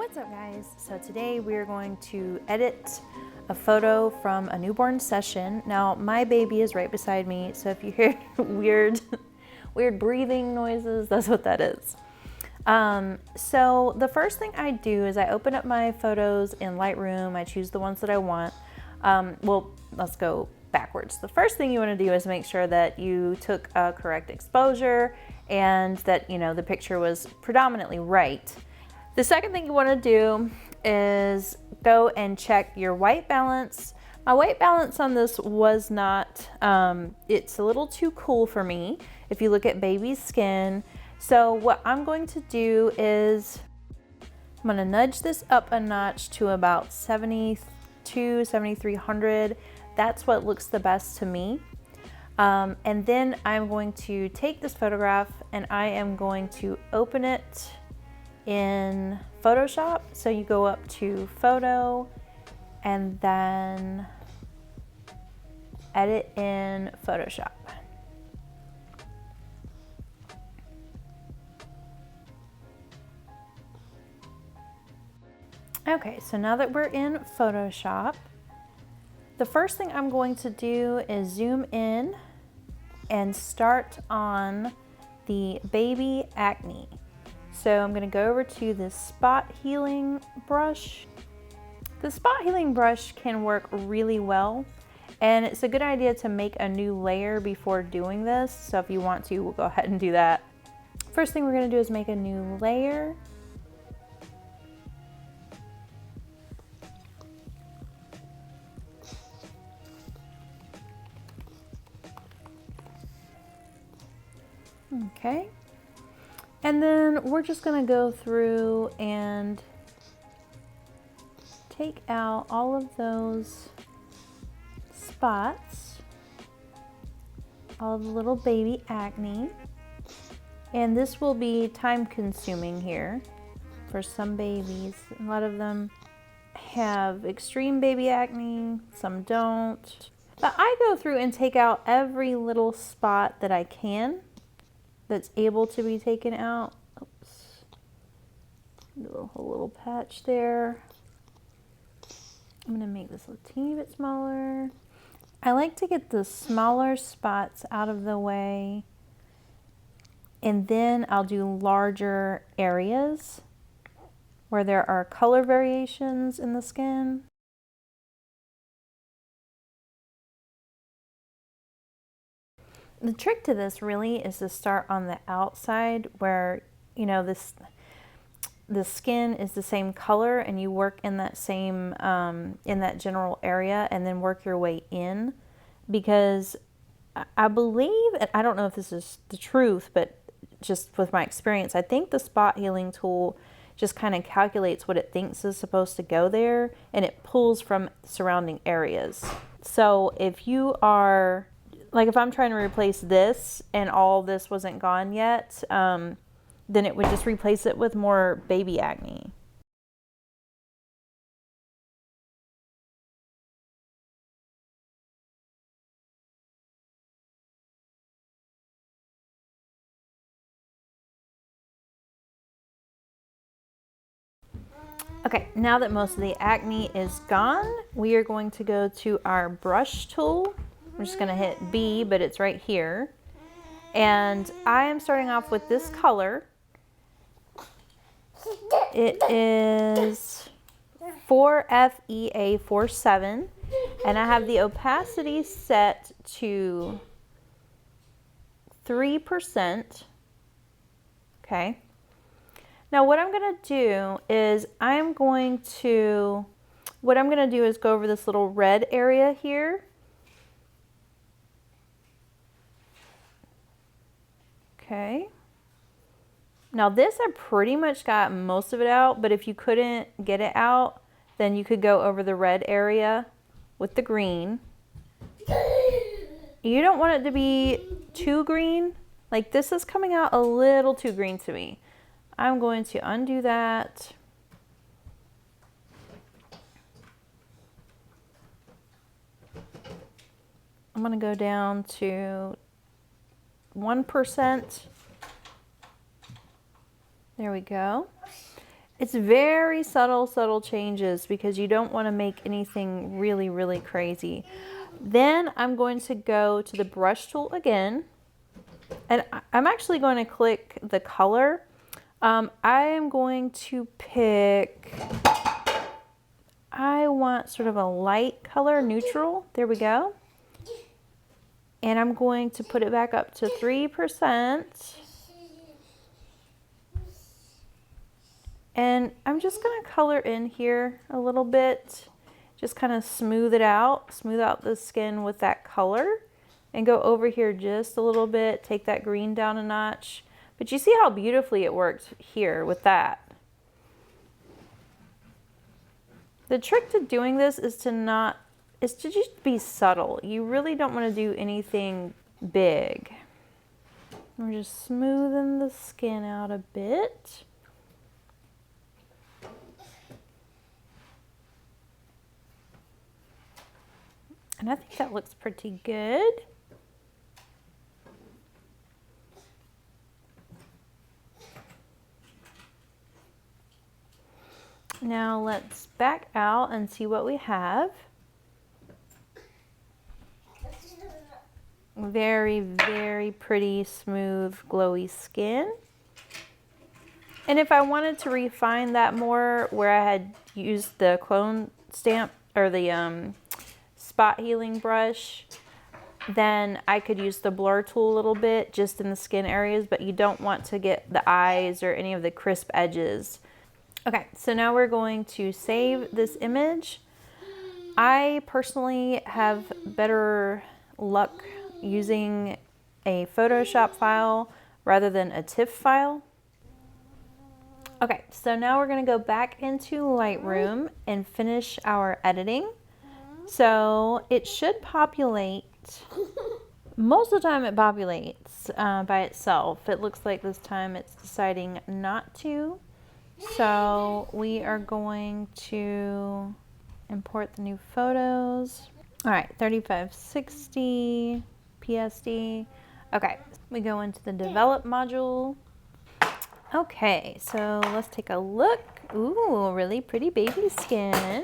What's up, guys? So today we're going to edit a photo from a newborn session. Now my baby is right beside me, so if you hear weird breathing noises, that's what that is. So the first thing I do is I open up my photos in Lightroom. I choose the ones that I want. Well, let's go backwards. The first thing you want to do is make sure that you took a correct exposure and that, you know, the picture was predominantly right. The second thing you want to do is go and check your white balance. My white balance on this was not, it's a little too cool for me if you look at baby's skin. So what I'm going to do is I'm going to nudge this up a notch to about 72, 7300. That's what looks the best to me. And then I'm going to take this photograph and I am going to open it in Photoshop. So you go up to Photo and then Edit in Photoshop. Okay, so now that we're in Photoshop, the first thing I'm going to do is zoom in and start on the baby acne. So I'm going to go over to the spot healing brush. The spot healing brush can work really well, and it's a good idea to make a new layer before doing this. So if you want to, we'll go ahead and do that. First thing we're going to do is make a new layer. Okay. And then we're just going to go through and take out all of those spots, all of the little baby acne. And this will be time consuming here for some babies. A lot of them have extreme baby acne, some don't. But I go through and take out every little spot that I can that's able to be taken out. Oops. A little patch there. I'm gonna make this a teeny bit smaller. I like to get the smaller spots out of the way, and then I'll do larger areas where there are color variations in the skin. The trick to this really is to start on the outside where, you know, the skin is the same color and you work in that same, in that general area, and then work your way in. Because I believe, and I don't know if this is the truth, but just with my experience, I think the spot healing tool just kind of calculates what it thinks is supposed to go there, and it pulls from surrounding areas. So if you are, like if I'm trying to replace this and all this wasn't gone yet, then it would just replace it with more baby acne. Okay, now that most of the acne is gone, we are going to go to our brush tool. I'm just gonna hit B, but it's right here. And I am starting off with this color. It is 4FEA47, and I have the opacity set to 3%. Okay. Now what I'm gonna do is what I'm gonna do is go over this little red area here. Okay. Now this, I pretty much got most of it out, but if you couldn't get it out, then you could go over the red area with the green. You don't want it to be too green. Like this is coming out a little too green to me. I'm going to undo that. I'm going to go down to 1%. There we go. It's very subtle changes because you don't want to make anything really, really crazy. Then I'm going to go to the brush tool again, and I'm actually going to click the color. I am going to pick, I want sort of a light color, neutral. There we go. And I'm going to put it back up to 3%. And I'm just going to color in here a little bit. Just kind of smooth out the skin with that color. And go over here just a little bit, take that green down a notch. But you see how beautifully it works here with that. The trick to doing this is to just be subtle. You really don't want to do anything big. We're just smoothing the skin out a bit. And I think that looks pretty good. Now let's back out and see what we have. Very, very pretty, smooth, glowy skin. And if I wanted to refine that more, where I had used the clone stamp or the spot healing brush, then I could use the blur tool a little bit just in the skin areas, but you don't want to get the eyes or any of the crisp edges. Okay, so now we're going to save this image. I personally have better luck using a Photoshop file rather than a TIFF file. Okay, so now we're going to go back into Lightroom and finish our editing. So it should populate. Most of the time it populates by itself. It looks like this time it's deciding not to. So we are going to import the new photos. All right, 3560 PSD. Okay, we go into the develop module. Okay, so let's take a look. Ooh, really pretty baby skin.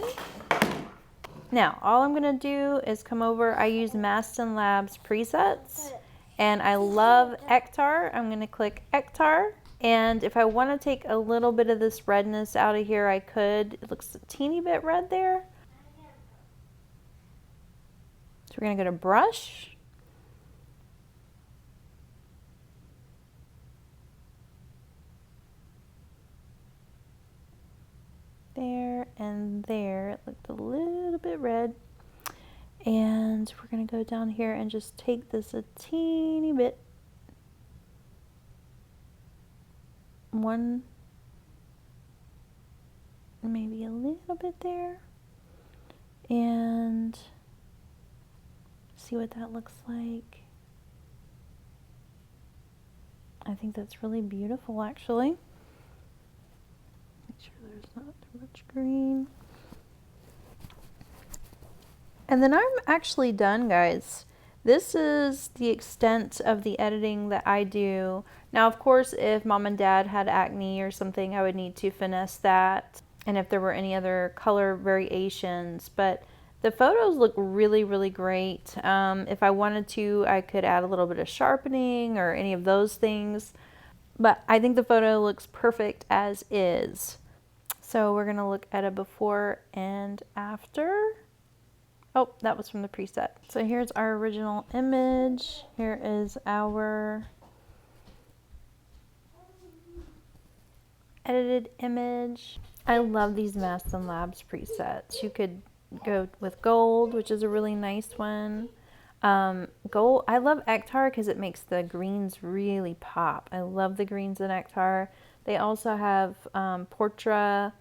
Now, all I'm gonna do is come over. I use Maston Labs presets, and I love Ektar. I'm gonna click Ektar. And if I want to take a little bit of this redness out of here, I could. It looks a teeny bit red there. So we're going to go to brush. There and there. It looked a little bit red. And we're going to go down here and just take this a teeny bit. One, maybe a little bit there, and see what that looks like. I think that's really beautiful, actually. Make sure there's not too much green. And then I'm actually done, guys. This is the extent of the editing that I do. Now, of course, if mom and dad had acne or something, I would need to finesse that. And if there were any other color variations, but the photos look really, really great. If I wanted to, I could add a little bit of sharpening or any of those things. But I think the photo looks perfect as is. So we're gonna look at a before and after. Oh, that was from the preset. So here's our original image. Here is our edited image. I love these Maston Labs presets. You could go with gold, which is a really nice one. Gold, I love Ektar because it makes the greens really pop. I love the greens in Ektar. They also have Portra.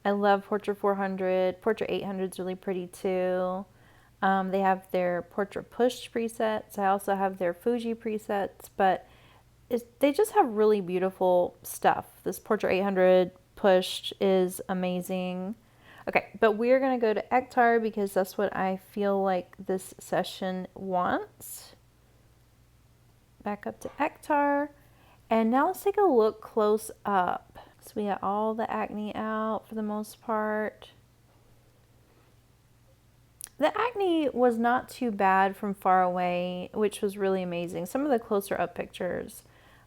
I love Portra 400. Portra 800 is really pretty too. They have their Portra Push presets. I also have their Fuji presets, but they just have really beautiful stuff. This Portra 800 Pushed is amazing. Okay, but we're going to go to Ektar because that's what I feel like this session wants. Back up to Ektar. And now let's take a look close up. So we got all the acne out for the most part. The acne was not too bad from far away, which was really amazing. Some of the closer up pictures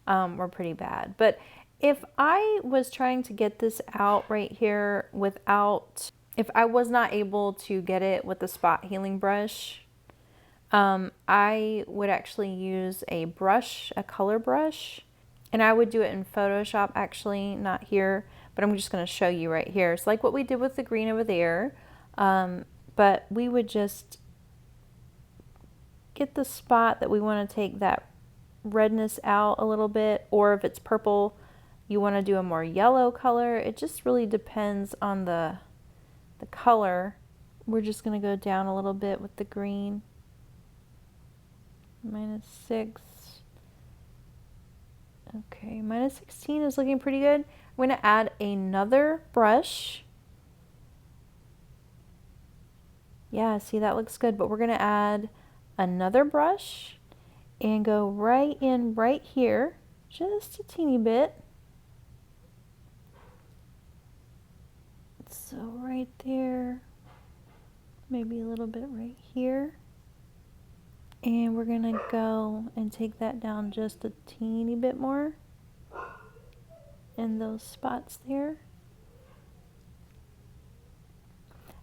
were pretty bad. But if I was trying to get this out right here without, if I was not able to get it with the spot healing brush, I would actually use a brush, a color brush, and I would do it in Photoshop actually, not here, but I'm just going to show you right here. It's like what we did with the green over there. But we would just get the spot that we want to take that redness out a little bit, or if it's purple, you want to do a more yellow color. It just really depends on the color. We're just going to go down a little bit with the green. -6. Okay, -16 is looking pretty good. I'm going to add another brush. Yeah, see, that looks good, but we're going to add another brush and go right in right here, just a teeny bit. So right there, maybe a little bit right here. And we're going to go and take that down just a teeny bit more in those spots there.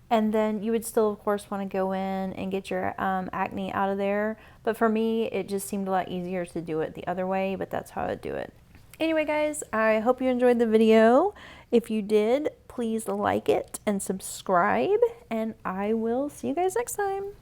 And then you would still, of course, want to go in and get your acne out of there. But for me, it just seemed a lot easier to do it the other way, but that's how I do it. Anyway, guys, I hope you enjoyed the video. If you did, please like it and subscribe, and I will see you guys next time.